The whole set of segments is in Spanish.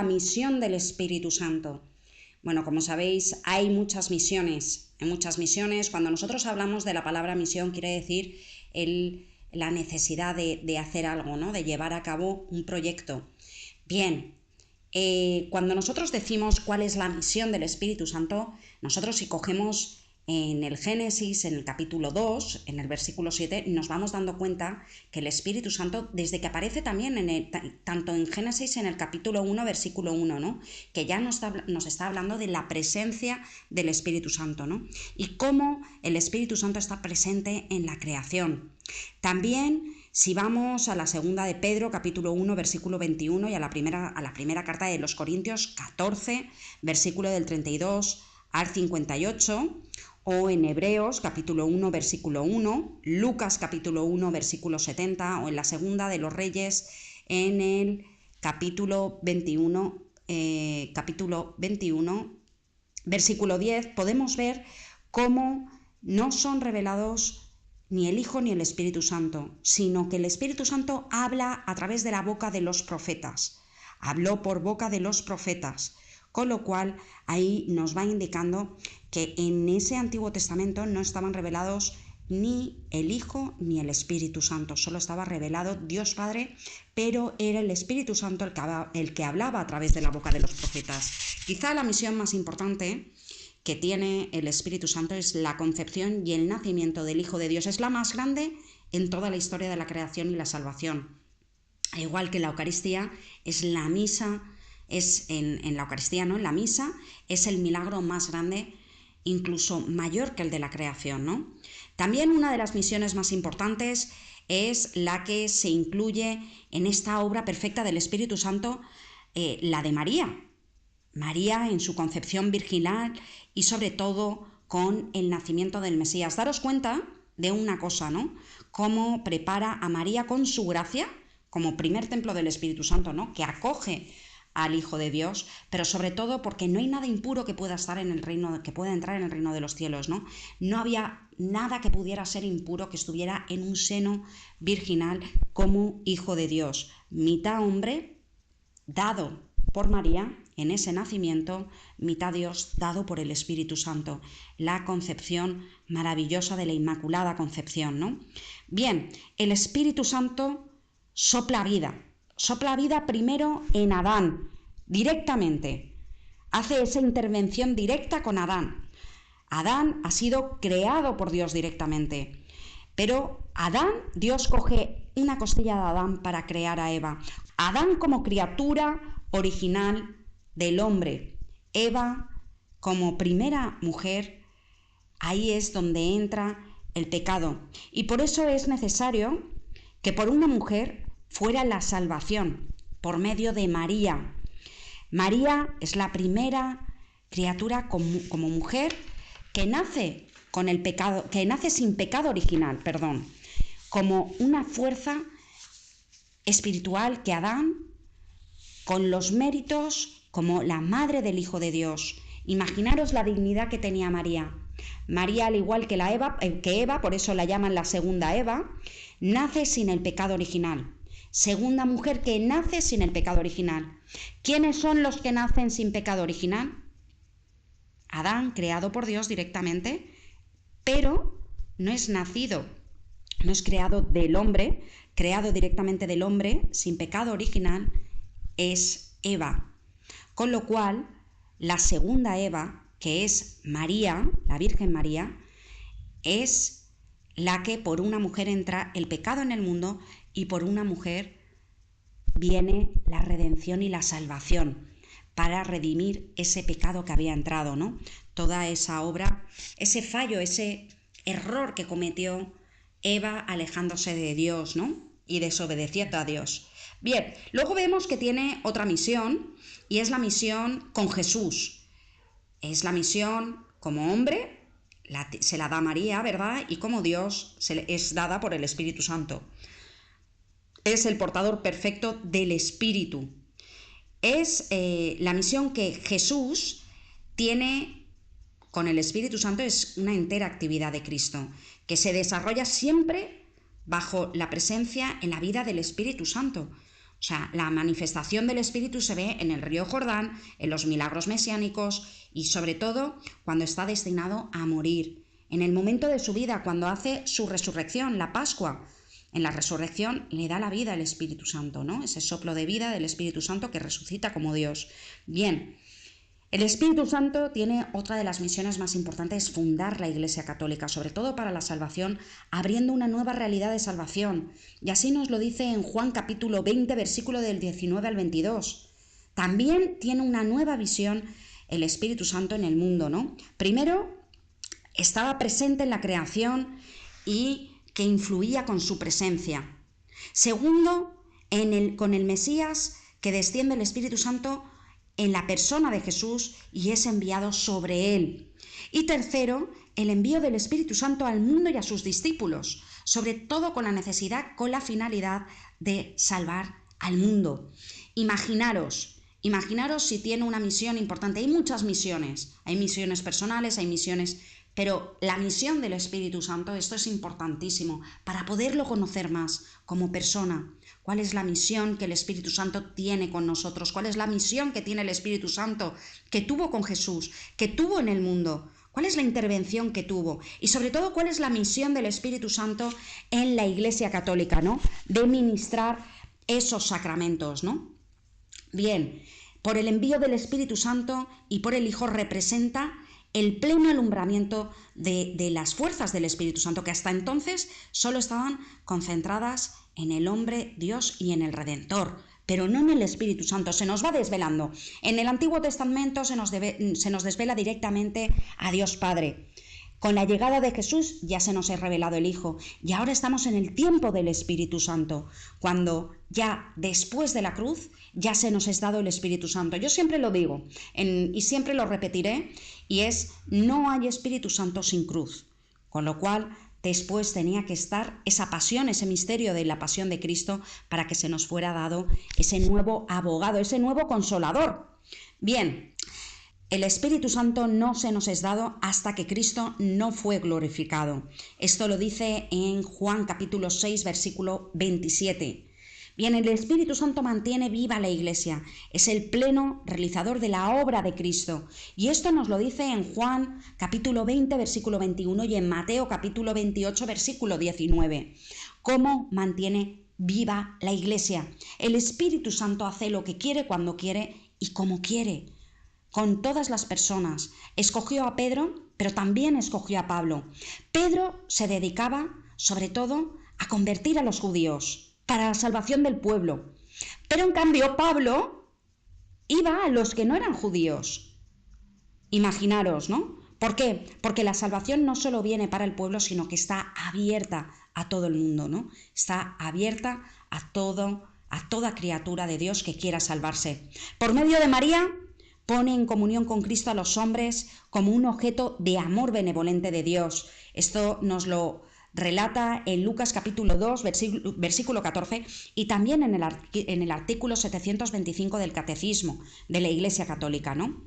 la misión del Espíritu Santo. Bueno, como sabéis, hay muchas misiones. En muchas misiones, cuando nosotros hablamos de la palabra misión, quiere decir la necesidad de hacer algo, ¿no? De llevar a cabo un proyecto. Bien, cuando nosotros decimos cuál es la misión del Espíritu Santo, nosotros si cogemos en el Génesis, en el capítulo 2, en el versículo 7, nos vamos dando cuenta que el Espíritu Santo, desde que aparece también tanto en Génesis en el capítulo 1, versículo 1, ¿no? Que ya nos está hablando de la presencia del Espíritu Santo, ¿no? Y cómo el Espíritu Santo está presente en la creación. También, si vamos a la segunda de Pedro, capítulo 1, versículo 21, y a la primera carta de los Corintios 14, versículo del 32 al 58, o en Hebreos capítulo 1 versículo 1, Lucas capítulo 1 versículo 70, o en la segunda de los Reyes en el capítulo 21 versículo 10, podemos ver cómo no son revelados ni el Hijo ni el Espíritu Santo, sino que el Espíritu Santo habla a través de la boca de los profetas, habló por boca de los profetas. Con lo cual, ahí nos va indicando que en ese Antiguo Testamento no estaban revelados ni el Hijo ni el Espíritu Santo, solo estaba revelado Dios Padre, pero era el Espíritu Santo el que hablaba a través de la boca de los profetas. Quizá la misión más importante que tiene el Espíritu Santo es la concepción y el nacimiento del Hijo de Dios. Es la más grande en toda la historia de la creación y la salvación. Al igual que la Eucaristía, es la misa. Es en la Eucaristía, ¿no? En la misa es el milagro más grande, incluso mayor que el de la creación, ¿no? También una de las misiones más importantes es la que se incluye en esta obra perfecta del Espíritu Santo, la de María. María en su concepción virginal y sobre todo con el nacimiento del Mesías. Daros cuenta de una cosa, ¿no? Cómo prepara a María con su gracia, como primer templo del Espíritu Santo, ¿no? Que acoge al Hijo de Dios, pero sobre todo porque no hay nada impuro que pueda estar en el reino, que pueda entrar en el reino de los cielos, ¿no? No había nada que pudiera ser impuro que estuviera en un seno virginal como Hijo de Dios, mitad hombre, dado por María en ese nacimiento, mitad Dios dado por el Espíritu Santo, la concepción maravillosa de la Inmaculada Concepción, ¿no? Bien, el Espíritu Santo sopla vida primero en Adán, directamente. Hace esa intervención directa con Adán. Adán ha sido creado por Dios directamente. Pero Dios coge una costilla de Adán para crear a Eva. Adán como criatura original del hombre. Eva como primera mujer. Ahí es donde entra el pecado. Y por eso es necesario que por una mujer fuera la salvación, por medio de María. María es la primera criatura como mujer que nace con el pecado, que nace sin pecado original, como una fuerza espiritual que Adán, con los méritos como la madre del Hijo de Dios. Imaginaros la dignidad que tenía María. María, al igual que Eva, por eso la llaman la segunda Eva, nace sin el pecado original. Segunda mujer que nace sin el pecado original. ¿Quiénes son los que nacen sin pecado original? Adán, creado por Dios directamente, pero no es nacido, no es creado del hombre, creado directamente del hombre, sin pecado original, es Eva. Con lo cual, la segunda Eva, que es María, la Virgen María, es la que por una mujer entra el pecado en el mundo y por una mujer viene la redención y la salvación para redimir ese pecado que había entrado, ¿no? Toda esa obra, ese fallo, ese error que cometió Eva alejándose de Dios, ¿no? Y desobedeciendo a Dios. Bien, luego vemos que tiene otra misión y es la misión con Jesús. Es la misión como hombre, se la da a María, ¿verdad? Y como Dios es dada por el Espíritu Santo. Es el portador perfecto del Espíritu. Es la misión que Jesús tiene con el Espíritu Santo, es una entera actividad de Cristo, que se desarrolla siempre bajo la presencia en la vida del Espíritu Santo. O sea, la manifestación del Espíritu se ve en el río Jordán, en los milagros mesiánicos y sobre todo cuando está destinado a morir. En el momento de su vida, cuando hace su resurrección, la Pascua. En la resurrección le da la vida el Espíritu Santo, ¿no? Ese soplo de vida del Espíritu Santo que resucita como Dios. Bien, el Espíritu Santo tiene otra de las misiones más importantes, fundar la Iglesia Católica, sobre todo para la salvación, abriendo una nueva realidad de salvación. Y así nos lo dice en Juan capítulo 20, versículo del 19 al 22. También tiene una nueva visión el Espíritu Santo en el mundo, ¿no? Primero, estaba presente en la creación y que influía con su presencia. Segundo, con el Mesías, que desciende el Espíritu Santo en la persona de Jesús y es enviado sobre él. Y tercero, el envío del Espíritu Santo al mundo y a sus discípulos, sobre todo con la finalidad de salvar al mundo. Imaginaros si tiene una misión importante. Hay muchas misiones, hay misiones personales, hay misiones, pero la misión del Espíritu Santo, esto es importantísimo para poderlo conocer más como persona. ¿Cuál es la misión que el Espíritu Santo tiene con nosotros? ¿Cuál es la misión que tiene el Espíritu Santo, que tuvo con Jesús, que tuvo en el mundo? ¿Cuál es la intervención que tuvo? Y sobre todo, ¿cuál es la misión del Espíritu Santo en la Iglesia Católica, ¿no? De ministrar esos sacramentos, ¿no? Bien, por el envío del Espíritu Santo y por el Hijo representa el pleno alumbramiento de las fuerzas del Espíritu Santo, que hasta entonces solo estaban concentradas en el hombre, Dios y en el Redentor, pero no en el Espíritu Santo. Se nos va desvelando. En el Antiguo Testamento se nos desvela directamente a Dios Padre. Con la llegada de Jesús ya se nos ha revelado el Hijo y ahora estamos en el tiempo del Espíritu Santo, cuando ya después de la cruz ya se nos es dado el Espíritu Santo. Yo siempre lo digo y siempre lo repetiré, y es: no hay Espíritu Santo sin cruz, con lo cual después tenía que estar esa pasión, ese misterio de la pasión de Cristo, para que se nos fuera dado ese nuevo abogado, ese nuevo consolador. Bien, el Espíritu Santo no se nos es dado hasta que Cristo no fue glorificado. Esto lo dice en Juan capítulo 6, versículo 27. Bien, el Espíritu Santo mantiene viva la Iglesia, es el pleno realizador de la obra de Cristo. Y esto nos lo dice en Juan capítulo 20, versículo 21 y en Mateo capítulo 28, versículo 19. ¿Cómo mantiene viva la Iglesia? El Espíritu Santo hace lo que quiere, cuando quiere y como quiere, con todas las personas. Escogió a Pedro, pero también escogió a Pablo. Pedro se dedicaba, sobre todo, a convertir a los judíos para la salvación del pueblo. Pero en cambio Pablo iba a los que no eran judíos. Imaginaros, ¿no? ¿Por qué? Porque la salvación no solo viene para el pueblo, sino que está abierta a todo el mundo, ¿no? Está abierta a toda criatura de Dios que quiera salvarse. Por medio de María, pone en comunión con Cristo a los hombres como un objeto de amor benevolente de Dios. Esto nos lo relata en Lucas capítulo 2, versículo 14, y también en el artículo 725 del Catecismo de la Iglesia Católica, ¿no?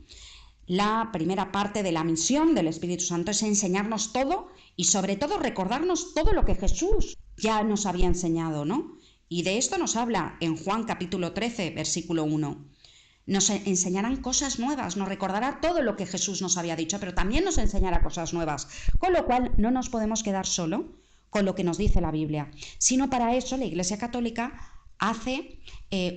La primera parte de la misión del Espíritu Santo es enseñarnos todo y sobre todo recordarnos todo lo que Jesús ya nos había enseñado, ¿no? Y de esto nos habla en Juan capítulo 13, versículo 1. Nos enseñarán cosas nuevas, nos recordará todo lo que Jesús nos había dicho, pero también nos enseñará cosas nuevas, con lo cual no nos podemos quedar solo con lo que nos dice la Biblia, sino para eso la Iglesia Católica hace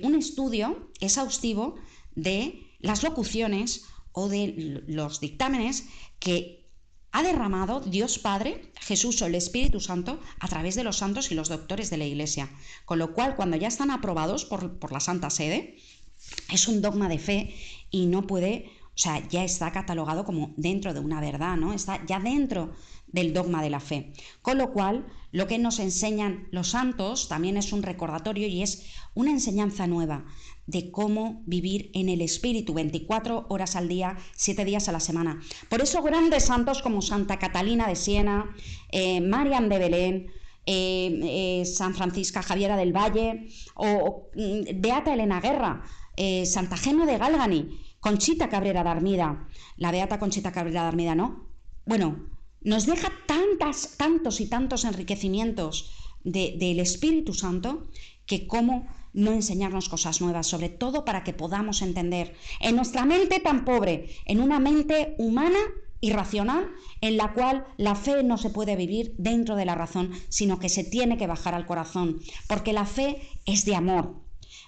un estudio exhaustivo de las locuciones o de los dictámenes que ha derramado Dios Padre, Jesús o el Espíritu Santo a través de los santos y los doctores de la Iglesia, con lo cual cuando ya están aprobados por la Santa Sede, es un dogma de fe y no puede, o sea, ya está catalogado como dentro de una verdad, ¿no? Está ya dentro del dogma de la fe. Con lo cual, lo que nos enseñan los santos también es un recordatorio y es una enseñanza nueva de cómo vivir en el Espíritu 24 horas al día, 7 días a la semana. Por eso grandes santos como Santa Catalina de Siena, Marian de Belén, San Francisca Javiera del Valle o Beata Elena Guerra, Santa Gemma de Galgani, Conchita Cabrera de Armida, la Beata Conchita Cabrera de Armida, ¿no? Bueno, nos deja tantos y tantos enriquecimientos del Espíritu Santo que cómo no enseñarnos cosas nuevas, sobre todo para que podamos entender en nuestra mente tan pobre, en una mente humana y racional, en la cual la fe no se puede vivir dentro de la razón, sino que se tiene que bajar al corazón, porque la fe es de amor.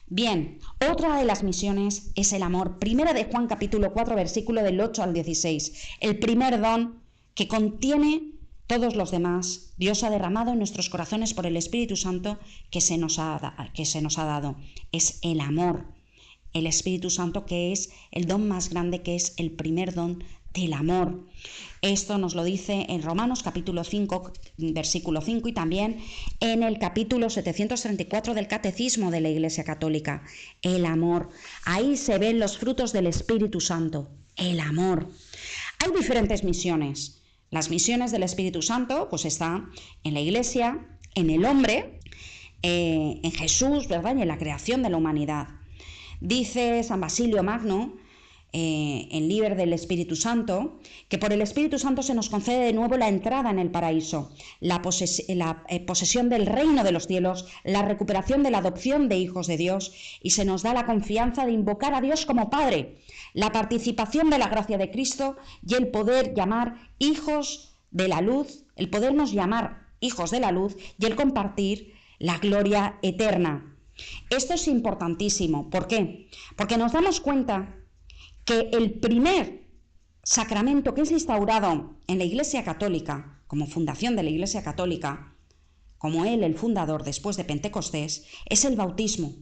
Bien, otra de las misiones es el amor. Primera de Juan capítulo 4, versículo del 8 al 16. El primer don que contiene todos los demás, Dios ha derramado en nuestros corazones por el Espíritu Santo que se nos ha dado. Es el amor. El Espíritu Santo, que es el don más grande, que es el primer don del amor. Esto nos lo dice en Romanos capítulo 5, versículo 5, y también en el capítulo 734 del Catecismo de la Iglesia Católica. El amor. Ahí se ven los frutos del Espíritu Santo. El amor. Hay diferentes misiones. Las misiones del Espíritu Santo pues están en la Iglesia, en el hombre, en Jesús, ¿verdad? Y en la creación de la humanidad. Dice San Basilio Magno, en Liber del Espíritu Santo, que por el Espíritu Santo se nos concede de nuevo la entrada en el paraíso, la posesión del reino de los cielos, la recuperación de la adopción de hijos de Dios, y se nos da la confianza de invocar a Dios como Padre, la participación de la gracia de Cristo y el poder llamar hijos de la luz, el podernos llamar hijos de la luz y el compartir la gloria eterna. Esto es importantísimo. ¿Por qué? Porque nos damos cuenta que el primer sacramento que es instaurado en la Iglesia Católica, como fundación de la Iglesia Católica, como él, el fundador, después de Pentecostés, es el bautismo.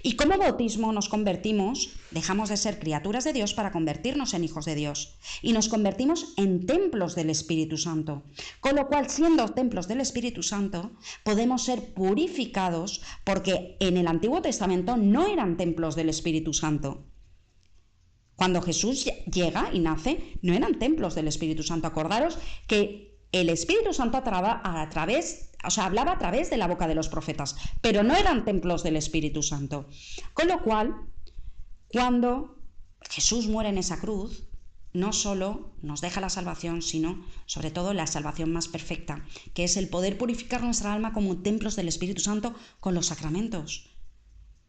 Y como bautismo nos convertimos, dejamos de ser criaturas de Dios para convertirnos en hijos de Dios. Y nos convertimos en templos del Espíritu Santo. Con lo cual, siendo templos del Espíritu Santo, podemos ser purificados, porque en el Antiguo Testamento no eran templos del Espíritu Santo. Cuando Jesús llega y nace, no eran templos del Espíritu Santo. Acordaros que el Espíritu Santo hablaba a través de la boca de los profetas, pero no eran templos del Espíritu Santo. Con lo cual, cuando Jesús muere en esa cruz, no solo nos deja la salvación, sino sobre todo la salvación más perfecta, que es el poder purificar nuestra alma como templos del Espíritu Santo con los sacramentos,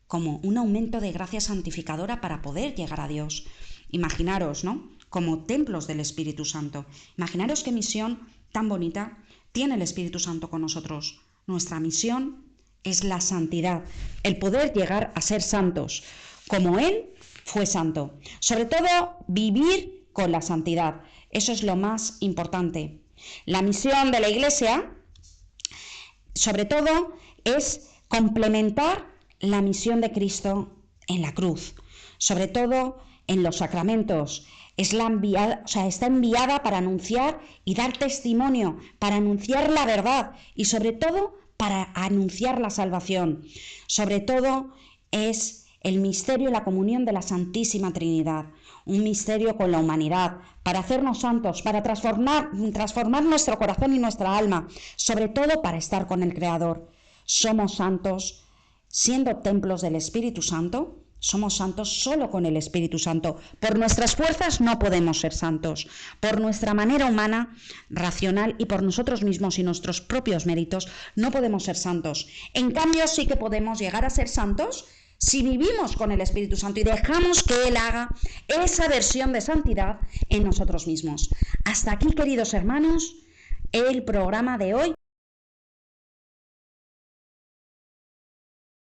como un aumento de gracia santificadora para poder llegar a Dios. Imaginaros, ¿no? Como templos del Espíritu Santo. Imaginaros qué misión tan bonita tiene el Espíritu Santo con nosotros. Nuestra misión es la santidad, el poder llegar a ser santos, como Él fue santo. Sobre todo, vivir con la santidad. Eso es lo más importante. La misión de la Iglesia, sobre todo, es complementar la misión de Cristo en la cruz, sobre todo en los sacramentos. Está enviada para anunciar y dar testimonio, para anunciar la verdad y sobre todo para anunciar la salvación. Sobre todo es el misterio y la comunión de la Santísima Trinidad, un misterio con la humanidad, para hacernos santos, para transformar nuestro corazón y nuestra alma, sobre todo para estar con el Creador. Somos santos siendo templos del Espíritu Santo. Somos santos solo con el Espíritu Santo. Por nuestras fuerzas no podemos ser santos. Por nuestra manera humana, racional y por nosotros mismos y nuestros propios méritos no podemos ser santos. En cambio, sí que podemos llegar a ser santos si vivimos con el Espíritu Santo y dejamos que Él haga esa versión de santidad en nosotros mismos. Hasta aquí, queridos hermanos, el programa de hoy.